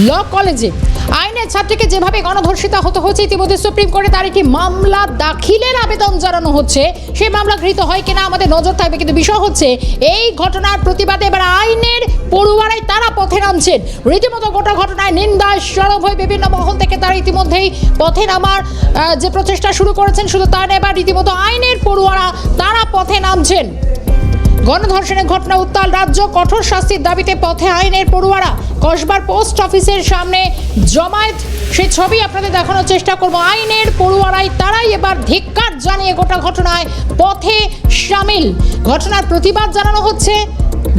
ল কলেজে আইনের ছাত্রীকে যেভাবে গণধর্ষিতা হতে হচ্ছে, ইতিমধ্যে সুপ্রিম কোর্টে তার একটি মামলা দাখিলের আবেদন জানানো হচ্ছে। সেই মামলা গৃহীত হয় কিনা আমাদের নজর থাকবে, কিন্তু বিষয় হচ্ছে এই ঘটনার প্রতিবাদে এবার আইনের পড়ুয়ারাই তারা পথে নামছেন। রীতিমতো গোটা ঘটনায় নিন্দা সরব হয়ে বিভিন্ন মহল থেকে তারা ইতিমধ্যেই পথে নামার যে প্রচেষ্টা শুরু করেছেন। শুধু তা নয়, এবার রীতিমতো আইনের পড়ুয়ারা তারা পথে নামছেন। গণধর্ষণের ঘটনা উত্তাল রাজ্য, কঠোর শাস্তির দাবিতে পথে আইনের পড়ুয়ারা। কসবার পোস্ট অফিসের সামনে জমায়েত, সেই ছবি আপনাদের দেখানোর চেষ্টা করব। আইনের পড়ুয়ারাই তারাই এবার ধিক্কার জানিয়ে গোটা ঘটনায় পথে সামিল। ঘটনার প্রতিবাদ জানানো হচ্ছে,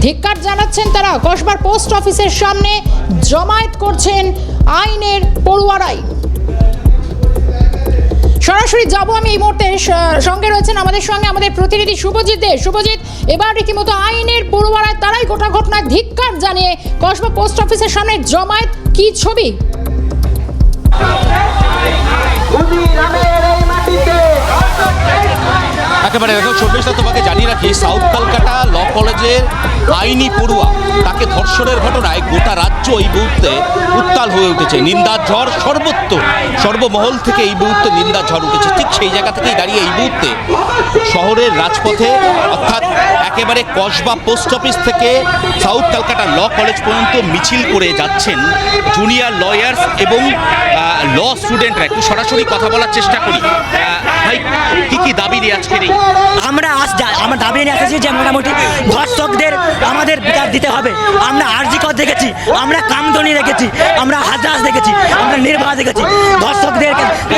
ধিক্কার জানাচ্ছেন তারা। কসবার পোস্ট অফিসের সামনে জমায়েত করছেন আইনের পড়ুয়ারাই। সরাসরি যাবো আমি এই মুহূর্তে, সঙ্গে রয়েছেন আমাদের সঙ্গে আমাদের প্রতিনিধি শুভজিৎ দে। শুভজিৎ, এবার রীতিমতো আইনের পড়ুয়ারায় তারাই গোটা ঘটনায় ধিক্কার জানিয়ে কসবা পোস্ট অফিসের সামনে জমায়েত, কি ছবি? একেবারে দেখো চব্বিশটা তোমাকে জানিয়ে রাখি, সাউথ কলকাতা ল কলেজের আইনি পড়ুয়া তাকে ধর্ষণের ঘটনায় গোটা রাজ্য এই মুহূর্তে উত্তাল হয়ে উঠেছে। নিন্দার ঝড় সর্বমহল থেকে এই মুহূর্তে নিন্দার ঝড় উঠেছে। ঠিক সেই জায়গা থেকেই দাঁড়িয়ে এই মুহূর্তে শহরের রাজপথে, অর্থাৎ একেবারে কসবা পোস্ট অফিস থেকে সাউথ কলকাতা ল কলেজ পর্যন্ত মিছিল করে যাচ্ছেন জুনিয়র লয়ার্স এবং ল স্টুডেন্টরা। একটু সরাসরি কথা বলার চেষ্টা করি। ভাই, কি দাবি নিয়ে আজকের এই? আমরা দাবি নিয়ে এসেছি যে মোটামুটি ধর্ষকদের আমাদের বিচার দিতে হবে। আমরা আরজিকর দেখেছি, আমরা কামদনি দেখেছি, আমরা হাজরাস দেখেছি, আমরা নির্ভয়া দেখেছি। ধর্ষকদের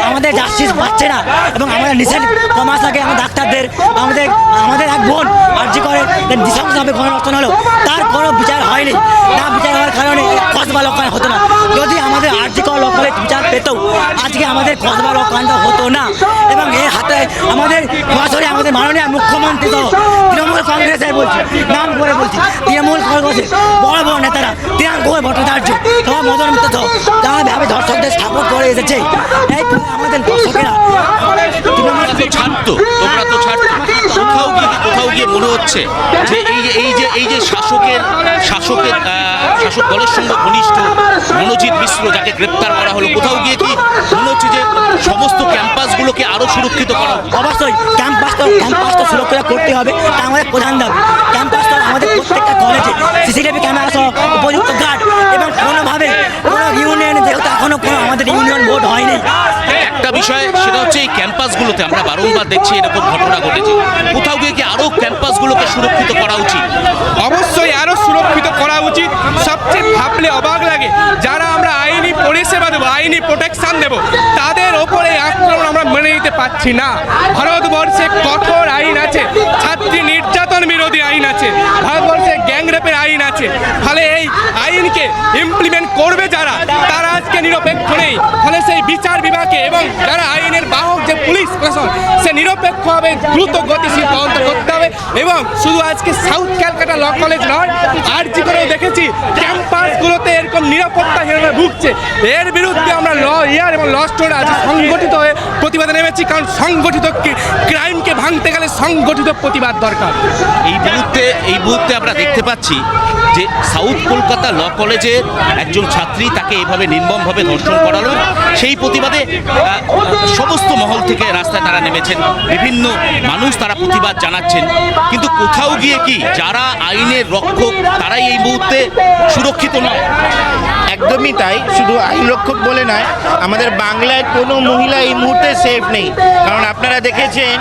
আমাদের জাস্টিস পাচ্ছে না এবং আমাদের নিষেধ কমাস আগে আমাদের ডাক্তারদের আমাদের এক বোন আরজিকরের নৃশংসভাবে গণধর্ষণ হলো, তার কোনো বিচার হয়নি। না বিচার হওয়ার কারণে কসবা লোকান হতো না। যদি আমাদের আরজিকর লোকালের বিচার পেত, আজকে আমাদের কসবা লোকানটা হতো না। এবং এর হাতে আমাদের সরাসরি আমাদের মাননীয় মুখ্যমন্ত্রী সহ তৃণমূল কংগ্রেসের বলছি, নাম করে বলছি, তৃণমূল কংগ্রেসের বড় বড় নেতারা, তৃণমূল ভট্টাচার্য সব মদন মিত্র সহ যারা ভাবে ধর্ষকদের সাপোর্ট করে এসেছে, এই আমাদের দর্শকেরা তোমরা তো ছাড়তো। কোথাও গিয়ে মনে হচ্ছে যে এই যে শাসক দলের সঙ্গে ঘনিষ্ঠ মনোজিৎ মিশ্র যাকে গ্রেপ্তার করা হলো, কোথাও গিয়ে কি মনে হচ্ছে যে সমস্ত ক্যাম্পাসগুলোকে আরো সুরক্ষিত করা? অবশ্যই ক্যাম্পাসটা সুরক্ষিত করতে হবে, তা আমাদের প্রধান দাবি। ক্যাম্পাসটা আমাদের প্রত্যেকটা কলেজে সিসিটিভি ক্যামেরা সহ উপযুক্ত গার্ড এবং কোনোভাবে কোনো ইউনিয়ন, যেহেতু এখনো কোনো আমাদের ইউনিয়ন বোর্ড হয়নি। একটা বিষয় সেটা হচ্ছে এই ক্যাম্পাসগুলোতে আমরা বারংবার দেখছি এরকম ঘটনা ঘটেছে। কোথাও গিয়ে কি আরো ক্যাম্পাসগুলোকে সুরক্ষিত করা উচিত? অবশ্যই আরো সুরক্ষিত করা উচিত। সবচেয়ে ভাবলে অবাক লাগে, যারা আমরা আইনি পরিষেবা দেবো, আইনি প্রোটেকশন দেবো, তাদের ওপরে আক্রমণ আমরা মেনে নিতে পারছি না। ভারতবর্ষে কঠোর আইন আছে, ছাত্রী নির্যাতন বিরোধী আইন আছে, ভারতবর্ষে গ্যাংরেপের আইন আছে। ফলে এই আইনকে ইমপ্লিমেন্ট করবে যারা, তারা আজকে নিরপেক্ষ নেই। ফলে সেই বিচার বিভাগে এবং যারা আইনের বাহক যে পুলিশ প্রশাসন, সে নিরপেক্ষভাবে দ্রুত গতিশীল তদন্ত করতে হবে। এবং শুধু আজকে সাউথ ক্যালকাটা ল কলেজ নয়, আরজি করেও দেখেছি ক্যাম্পাসগুলোতে এরকম নিরাপত্তাহীনতা ভুগছে। এর বিরুদ্ধে আমরা ল ইয়ার এবং ল স্টুডেন্ট আজ সংগঠিত হয়ে প্রতিবাদে নেমেছি, কারণ সংগঠিত ক্রাইমকে ভাঙতে গেলে সংগঠিত প্রতিবাদ দরকার। এই মুহূর্তে আমরা দেখতে পাচ্ছি যে সাউথ কলকাতা ল কলেজের একজন ছাত্রী, তাকে এভাবে নির্মমভাবে ধর্ষণ করালো। সেই প্রতিবাদে সমস্ত মহল থেকে রাস্তায় তারা নেমেছেন, বিভিন্ন মানুষ তারা প্রতিবাদ জানাচ্ছেন। কিন্তু কোথাও গিয়ে কি যারা আইনের রক্ষক তারাই এই মুহূর্তে সুরক্ষিত নয়? একদমই তাই। শুধু আইন রক্ষক বলে নয়, আমাদের বাংলায় কোনো মহিলা এই মুহূর্তে সেফ নেই। কারণ আপনারা দেখেছেন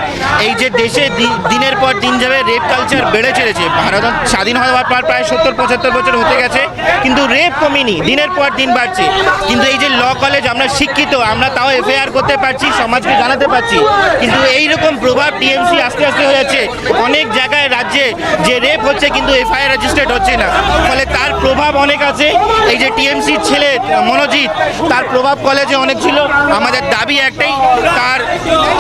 এই যে দেশে দিনের পর দিন যাবে রেপ কালচার বেড়ে চলেছে। ভারত স্বাধীন হওয়ার পর প্রায় 70-75 বছর হতে গেছে, কিন্তু রেপ কমেনি, দিনের পর দিন বাড়ছে। কিন্তু এই যে ল কলেজ, আমরা শিক্ষিত, আমরা তাও এফআইআর করতে পারছি, সমাজকে জানাতে পারছি, কিন্তু এইরকম প্রভাব টিএমসি আস্তে আস্তে হয়ে যাচ্ছে। অনেক জায়গায় রাজ্যে যে রেপ হচ্ছে কিন্তু এফআইআর রেজিস্টার্ড হচ্ছে না। ফলে তার প্রভাব অনেক আছে। এই যে টিএমসি ছেলে মনোজিৎ, তার প্রভাব কলেজে অনেক ছিল। আমাদের দাবি একটাই, তার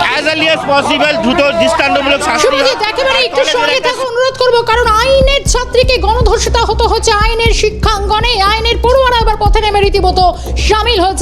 অ্যাজ আর্লি অ্যাজ পসিবল দ্রুত দৃষ্টান্তমূলক শাস্তি। একেবারে একটু সঙ্গে থাকা অনুরোধ করবো, কারণ আইনের ছাত্রীকে গণধর্ষিতা হতে হচ্ছে আইনের শিক্ষাঙ্গনে। আইনের পড়ুয়ারা এবার পথে নেমে রীতিমতো সামিল হচ্ছে।